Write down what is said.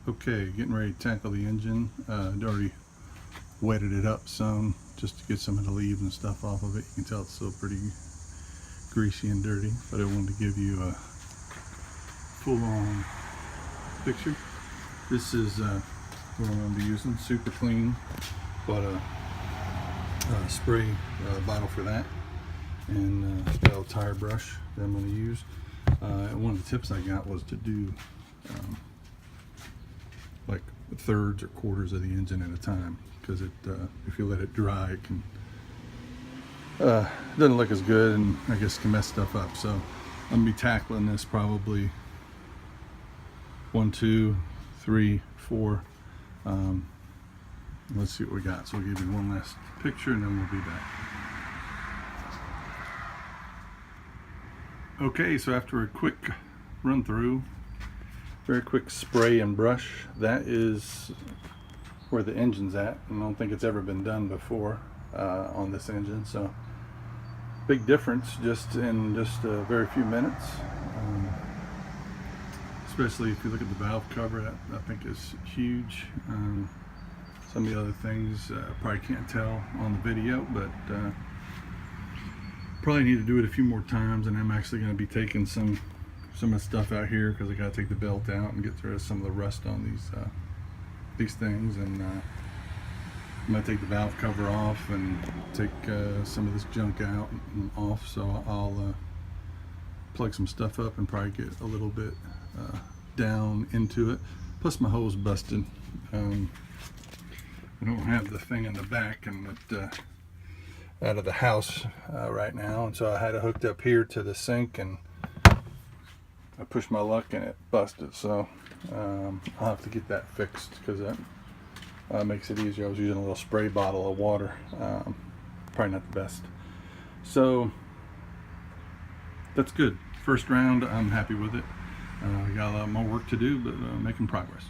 Okay, getting ready to tackle the engine. I'd already wetted it up some just to get some of the leaves and stuff off of it. You can tell it's still pretty greasy and dirty, but I wanted to give you a full-on picture. This is what I'm going to be using, super clean. Bought a spray bottle for that, and got a tire brush that I'm going to use. One of the tips I got was to do like thirds or quarters of the engine at a time, because it if you let it dry, it can doesn't look as good, and I guess can mess stuff up. So I'm gonna be tackling this probably 1, 2, 3, 4. Let's see what we got. So I'll give you one last picture and then we'll be back. Okay, so after a quick run through, very quick spray and brush, that is where the engine's at. And I don't think it's ever been done before on this engine, so big difference just in a very few minutes. Especially if you look at the valve cover, that I think is huge. Some of the other things probably can't tell on the video, but probably need to do it a few more times. And I'm actually going to be taking some of the stuff out here, because I got to take the belt out and get rid of some of the rust on these things. And I'm going to take the valve cover off and take some of this junk out and off. So I'll plug some stuff up and probably get a little bit down into it. Plus my hose busted. I don't have the thing in the back and out of the house right now, and so I had it hooked up here to the sink, and I pushed my luck and it busted. So I'll have to get that fixed, because that makes it easier. I was using a little spray bottle of water. Probably not the best. So that's good. First round, I'm happy with it. Got a lot more work to do, but making progress.